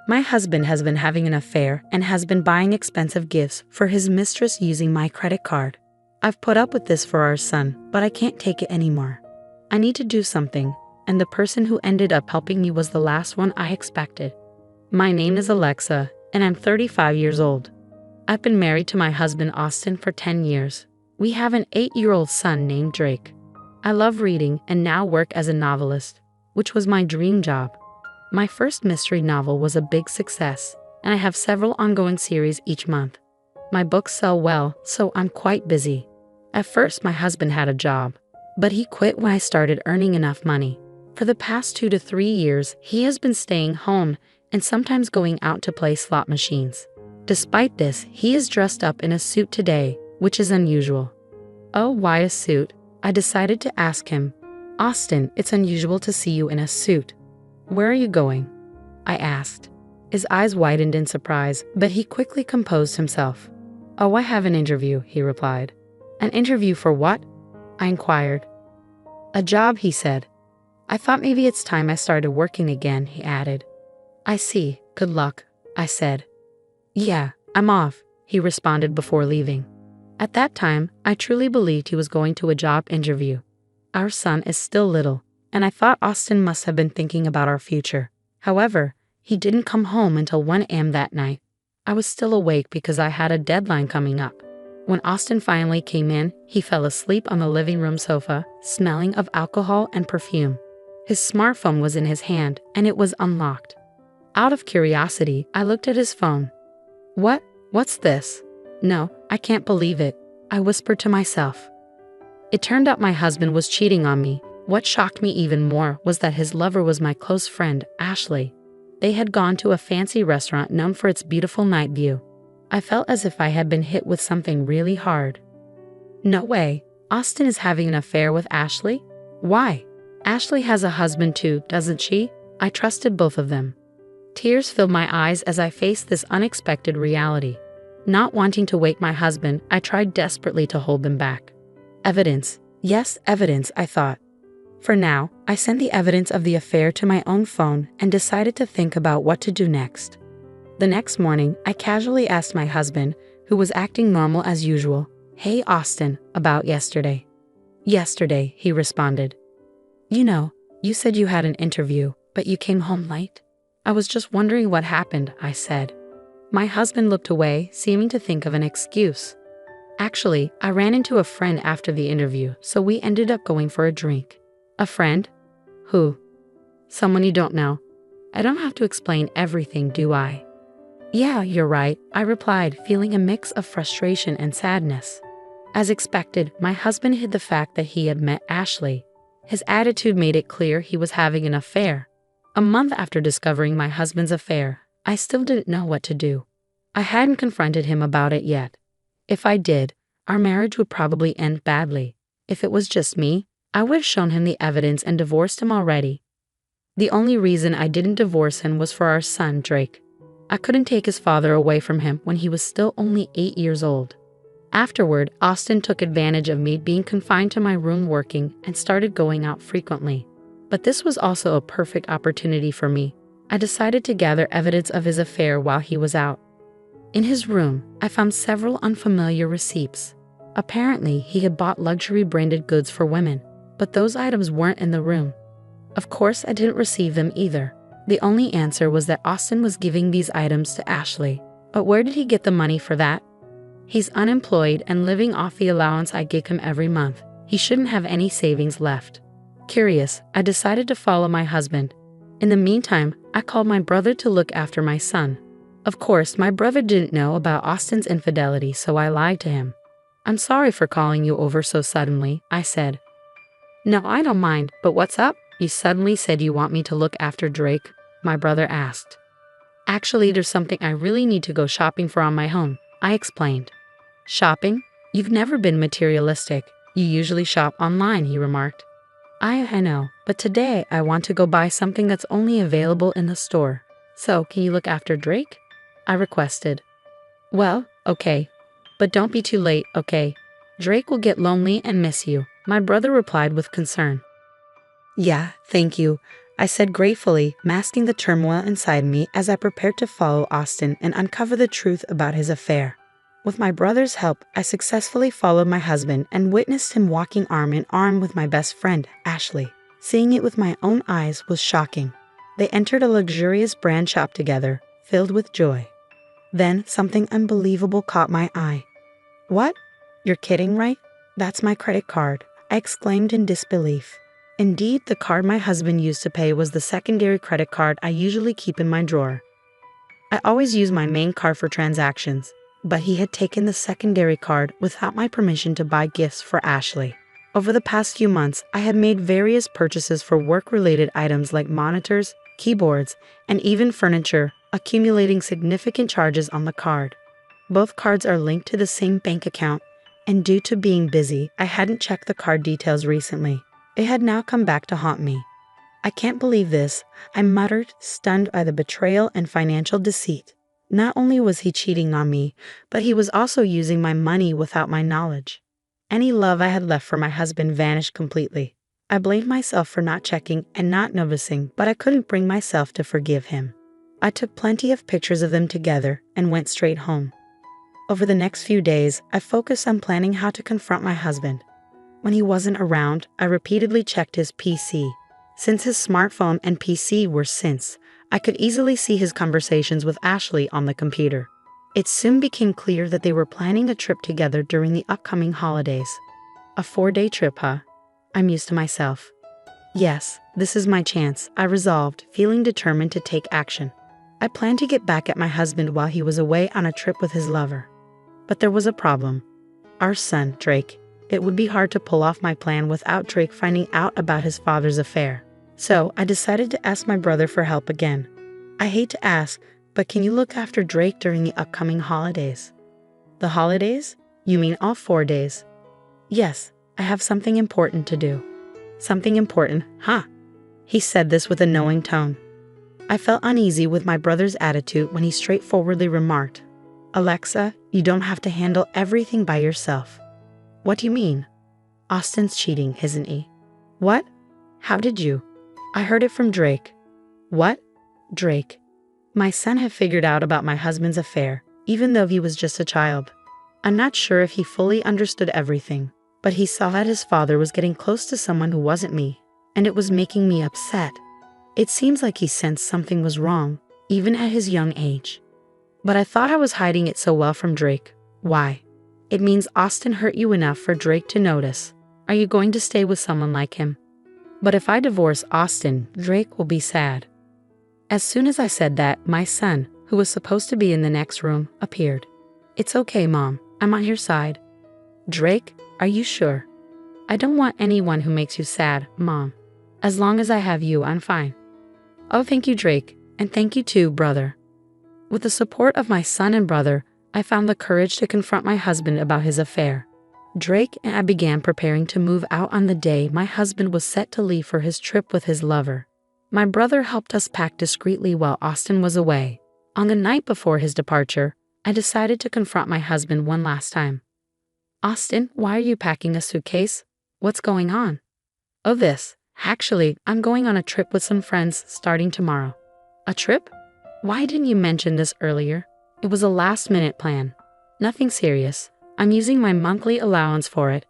My husband has been having an affair and has been buying expensive gifts for his mistress using my credit card. I've put up with this for our son, but I can't take it anymore. I need to do something, and the person who ended up helping me was the last one I expected. My name is Alexa, and I'm 35 years old. I've been married to my husband Austin for 10 years. We have an 8-year-old son named Drake. I love reading and now work as a novelist, which was my dream job. My first mystery novel was a big success, and I have several ongoing series each month. My books sell well, so I'm quite busy. At first, my husband had a job, but he quit when I started earning enough money. For the past 2 to 3 years, he has been staying home and sometimes going out to play slot machines. Despite this, he is dressed up in a suit today, which is unusual. Oh, why a suit? I decided to ask him. Austin, it's unusual to see you in a suit. Where are you going? I asked. His eyes widened in surprise, but he quickly composed himself. Oh, I have an interview, he replied. An interview for what? I inquired. A job, he said. I thought maybe it's time I started working again, he added. I see, good luck, I said. Yeah, I'm off, he responded before leaving. At that time, I truly believed he was going to a job interview. Our son is still little, and I thought Austin must have been thinking about our future. However, he didn't come home until 1 a.m. that night. I was still awake because I had a deadline coming up. When Austin finally came in, he fell asleep on the living room sofa, smelling of alcohol and perfume. His smartphone was in his hand, and it was unlocked. Out of curiosity, I looked at his phone. What's this? No, I can't believe it, I whispered to myself. It turned out my husband was cheating on me. What shocked me even more was that his lover was my close friend, Ashley. They had gone to a fancy restaurant known for its beautiful night view. I felt as if I had been hit with something really hard. No way, Austin is having an affair with Ashley? Why? Ashley has a husband too, doesn't she? I trusted both of them. Tears filled my eyes as I faced this unexpected reality. Not wanting to wake my husband, I tried desperately to hold them back. Evidence. Yes, evidence, I thought. For now, I sent the evidence of the affair to my own phone and decided to think about what to do next. The next morning, I casually asked my husband, who was acting normal as usual, "Hey Austin, about yesterday." "Yesterday," he responded. "You know, you said you had an interview, but you came home late. I was just wondering what happened," I said. My husband looked away, seeming to think of an excuse. "Actually, I ran into a friend after the interview, so we ended up going for a drink." "A friend? Who?" "Someone you don't know. I don't have to explain everything, do I?" "Yeah, you're right," I replied, feeling a mix of frustration and sadness. As expected, my husband hid the fact that he had met Ashley. His attitude made it clear he was having an affair. A month after discovering my husband's affair, I still didn't know what to do. I hadn't confronted him about it yet. If I did, our marriage would probably end badly. If it was just me, I would have shown him the evidence and divorced him already. The only reason I didn't divorce him was for our son, Drake. I couldn't take his father away from him when he was still only 8 years old. Afterward, Austin took advantage of me being confined to my room working and started going out frequently. But this was also a perfect opportunity for me. I decided to gather evidence of his affair while he was out. In his room, I found several unfamiliar receipts. Apparently, he had bought luxury branded goods for women, but those items weren't in the room. Of course, I didn't receive them either. The only answer was that Austin was giving these items to Ashley. But where did he get the money for that? He's unemployed and living off the allowance I give him every month. He shouldn't have any savings left. Curious, I decided to follow my husband. In the meantime, I called my brother to look after my son. Of course, my brother didn't know about Austin's infidelity, so I lied to him. "I'm sorry for calling you over so suddenly," I said. "No, I don't mind, but what's up? You suddenly said you want me to look after Drake," my brother asked. "Actually, there's something I really need to go shopping for on my own," I explained. "Shopping? You've never been materialistic. You usually shop online," he remarked. I know, but today I want to go buy something that's only available in the store. "So, can you look after Drake?" I requested. "Well, okay. But don't be too late, okay? Drake will get lonely and miss you," my brother replied with concern. "Yeah, thank you. I said gratefully, masking the turmoil inside me as I prepared to follow Austin and uncover the truth about his affair. With my brother's help, I successfully followed my husband and witnessed him walking arm in arm with my best friend, Ashley. Seeing it with my own eyes was shocking. They entered a luxurious brand shop together, filled with joy. Then something unbelievable caught my eye. "What? You're kidding, right? That's my credit card," I exclaimed in disbelief. Indeed, the card my husband used to pay was the secondary credit card I usually keep in my drawer. I always use my main card for transactions, but he had taken the secondary card without my permission to buy gifts for Ashley. Over the past few months, I had made various purchases for work-related items like monitors, keyboards, and even furniture, accumulating significant charges on the card. Both cards are linked to the same bank account, and due to being busy, I hadn't checked the card details recently. It had now come back to haunt me. "I can't believe this," I muttered, stunned by the betrayal and financial deceit. Not only was he cheating on me, but he was also using my money without my knowledge. Any love I had left for my husband vanished completely. I blamed myself for not checking and not noticing, but I couldn't bring myself to forgive him. I took plenty of pictures of them together and went straight home. Over the next few days, I focused on planning how to confront my husband. When he wasn't around, I repeatedly checked his PC. Since his smartphone and PC were synced, I could easily see his conversations with Ashley on the computer. It soon became clear that they were planning a trip together during the upcoming holidays. A 4-day trip, huh? I mused to myself. Yes, this is my chance, I resolved, feeling determined to take action. I planned to get back at my husband while he was away on a trip with his lover. But there was a problem. Our son, Drake. It would be hard to pull off my plan without Drake finding out about his father's affair. So I decided to ask my brother for help again. "I hate to ask, but can you look after Drake during the upcoming holidays?" "The holidays? You mean all 4 days?" "Yes, I have something important to do." "Something important, huh?" He said this with a knowing tone. I felt uneasy with my brother's attitude when he straightforwardly remarked, "Alexa, you don't have to handle everything by yourself." "What do you mean?" "Austin's cheating, isn't he?" "What? How did you?" "I heard it from Drake." "What?" "Drake. My son had figured out about my husband's affair, even though he was just a child. I'm not sure if he fully understood everything, but he saw that his father was getting close to someone who wasn't me, and it was making me upset. It seems like he sensed something was wrong, even at his young age. But I thought I was hiding it so well from Drake. Why? It means Austin hurt you enough for Drake to notice. Are you going to stay with someone like him? But if I divorce Austin, Drake will be sad." As soon as I said that, my son, who was supposed to be in the next room, appeared. "It's okay, Mom. I'm on your side." "Drake, are you sure?" "I don't want anyone who makes you sad, Mom. As long as I have you, I'm fine." "Oh, thank you, Drake. And thank you too, brother." With the support of my son and brother, I found the courage to confront my husband about his affair. Drake and I began preparing to move out on the day my husband was set to leave for his trip with his lover. My brother helped us pack discreetly while Austin was away. On the night before his departure, I decided to confront my husband one last time. "Austin, why are you packing a suitcase? What's going on?" "Oh, this. Actually, I'm going on a trip with some friends starting tomorrow." "A trip? Why didn't you mention this earlier?" "It was a last-minute plan. Nothing serious. I'm using my monthly allowance for it."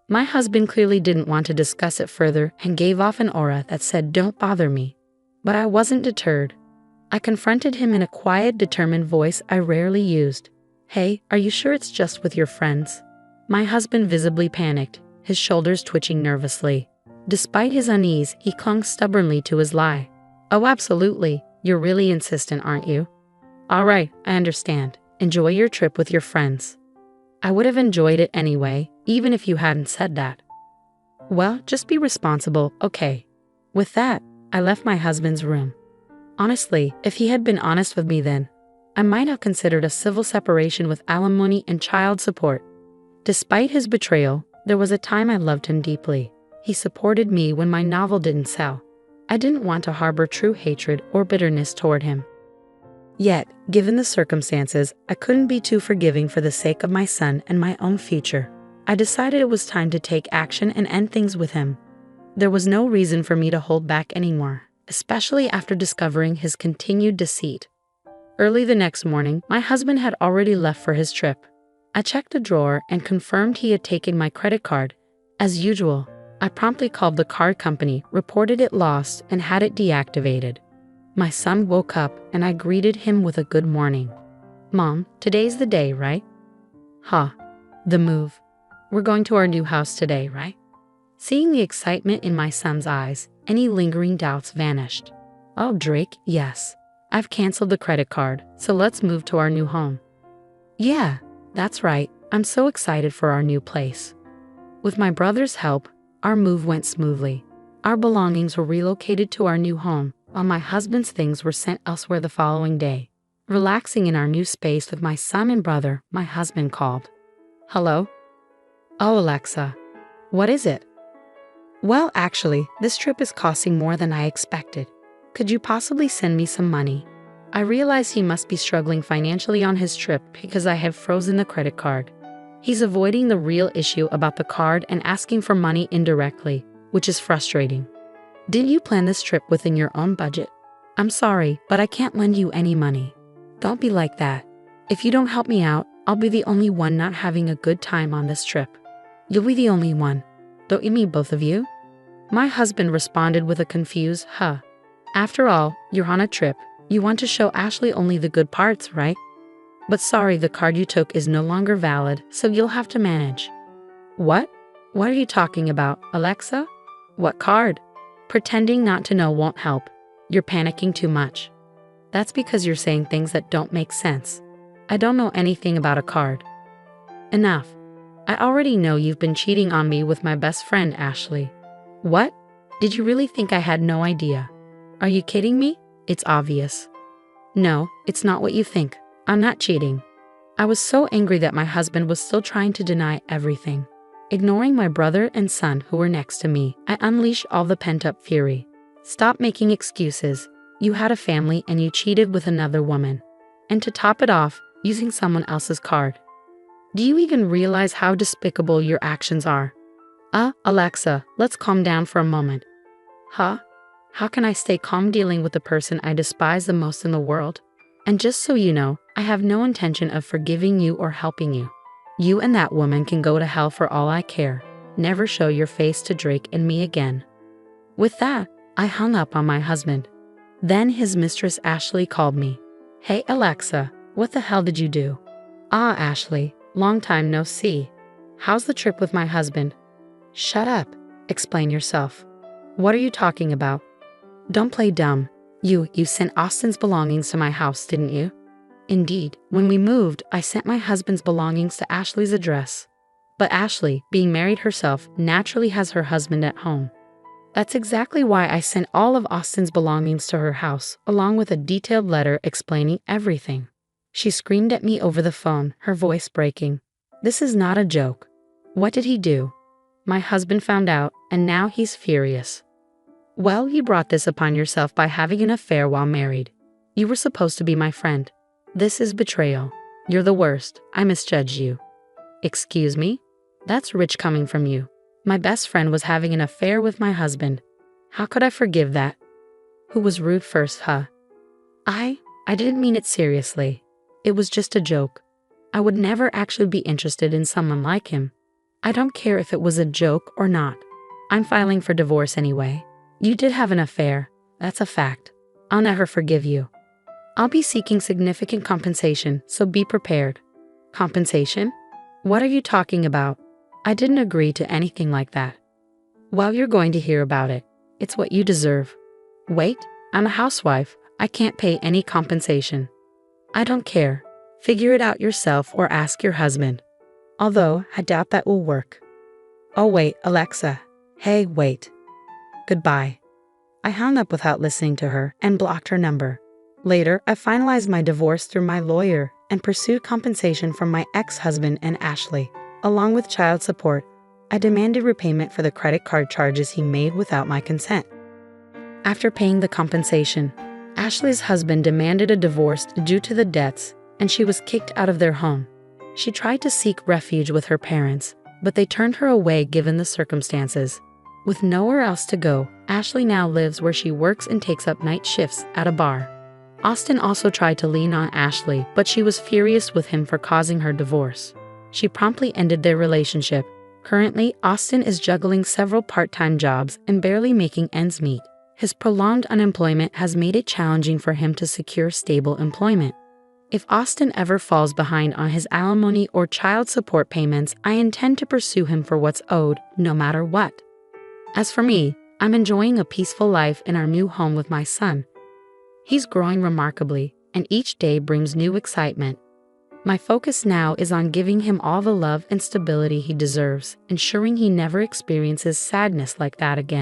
My husband clearly didn't want to discuss it further and gave off an aura that said, "Don't bother me." But I wasn't deterred. I confronted him in a quiet, determined voice I rarely used. "Hey, are you sure it's just with your friends?" My husband visibly panicked, his shoulders twitching nervously. Despite his unease, he clung stubbornly to his lie. "Oh, absolutely. You're really insistent, aren't you?" "All right, I understand. Enjoy your trip with your friends." "I would have enjoyed it anyway, even if you hadn't said that." "Well, just be responsible, okay?" With that, I left my husband's room. Honestly, if he had been honest with me then, I might have considered a civil separation with alimony and child support. Despite his betrayal, there was a time I loved him deeply. He supported me when my novel didn't sell. I didn't want to harbor true hatred or bitterness toward him. Yet, given the circumstances, I couldn't be too forgiving for the sake of my son and my own future. I decided it was time to take action and end things with him. There was no reason for me to hold back anymore, especially after discovering his continued deceit. Early the next morning, my husband had already left for his trip. I checked a drawer and confirmed he had taken my credit card. As usual, I promptly called the card company, reported it lost, and had it deactivated. My son woke up and I greeted him with a good morning. "Mom, today's the day, right?" "Huh. The move. We're going to our new house today, right?" Seeing the excitement in my son's eyes, any lingering doubts vanished. "Oh, Drake, yes. I've canceled the credit card, so let's move to our new home." "Yeah, that's right. I'm so excited for our new place." With my brother's help, our move went smoothly. Our belongings were relocated to our new home, while my husband's things were sent elsewhere the following day. Relaxing in our new space with my son and brother, my husband called. "Hello?" "Oh, Alexa. What is it?" "Well, actually, this trip is costing more than I expected. Could you possibly send me some money?" I realize he must be struggling financially on his trip because I have frozen the credit card. He's avoiding the real issue about the card and asking for money indirectly, which is frustrating. "Did you plan this trip within your own budget?" "I'm sorry, but I can't lend you any money." "Don't be like that. If you don't help me out, I'll be the only one not having a good time on this trip." "You'll be the only one. Don't you mean both of you?" My husband responded with a confused, "Huh. After all, you're on a trip. You want to show Ashley only the good parts, right? But sorry, the card you took is no longer valid, so you'll have to manage." "What? What are you talking about, Alexa? What card?" Pretending not to know won't help. You're panicking too much. That's because you're saying things that don't make sense. I don't know anything about a card. Enough. I already know you've been cheating on me with my best friend, Ashley. What? Did you really think I had no idea? Are you kidding me? It's obvious. No, it's not what you think. I'm not cheating. I was so angry that my husband was still trying to deny everything. Ignoring my brother and son who were next to me, I unleashed all the pent-up fury. "Stop making excuses. You had a family and you cheated with another woman. And to top it off, using someone else's card. Do you even realize how despicable your actions are?" Alexa, let's calm down for a moment." "Huh? How can I stay calm dealing with the person I despise the most in the world? And just so you know, I have no intention of forgiving you or helping you. You and that woman can go to hell for all I care. Never show your face to Drake and me again." With that, I hung up on my husband. Then his mistress Ashley called me. "Hey Alexa, what the hell did you do?" "Ah, Ashley, long time no see. How's the trip with my husband?" "Shut up. Explain yourself." "What are you talking about?" "Don't play dumb. You sent Austin's belongings to my house, didn't you?" "Indeed, when we moved, I sent my husband's belongings to Ashley's address. But Ashley, being married herself, naturally has her husband at home. That's exactly why I sent all of Austin's belongings to her house, along with a detailed letter explaining everything." She screamed at me over the phone, her voice breaking. "This is not a joke. What did he do?" "My husband found out, and now he's furious." "Well, you brought this upon yourself by having an affair while married. You were supposed to be my friend. This is betrayal. You're the worst. I misjudged you." "Excuse me? That's rich coming from you. My best friend was having an affair with my husband. How could I forgive that?" "Who was rude first, huh?" I didn't mean it seriously. It was just a joke. I would never actually be interested in someone like him. I don't care if it was a joke or not. I'm filing for divorce anyway. You did have an affair. That's a fact. I'll never forgive you. I'll be seeking significant compensation, so be prepared." "Compensation? What are you talking about? I didn't agree to anything like that." "Well, you're going to hear about it. It's what you deserve." "Wait, I'm a housewife. I can't pay any compensation." "I don't care. Figure it out yourself or ask your husband. Although, I doubt that will work." "Oh wait, Alexa. Hey, wait." Goodbye. I hung up without listening to her and blocked her number. Later, I finalized my divorce through my lawyer and pursued compensation from my ex-husband and Ashley. Along with child support, I demanded repayment for the credit card charges he made without my consent. After paying the compensation, Ashley's husband demanded a divorce due to the debts, and she was kicked out of their home. She tried to seek refuge with her parents, but they turned her away given the circumstances. With nowhere else to go, Ashley now lives where she works and takes up night shifts at a bar. Austin also tried to lean on Ashley, but she was furious with him for causing her divorce. She promptly ended their relationship. Currently, Austin is juggling several part-time jobs and barely making ends meet. His prolonged unemployment has made it challenging for him to secure stable employment. If Austin ever falls behind on his alimony or child support payments, I intend to pursue him for what's owed, no matter what. As for me, I'm enjoying a peaceful life in our new home with my son. He's growing remarkably, and each day brings new excitement. My focus now is on giving him all the love and stability he deserves, ensuring he never experiences sadness like that again.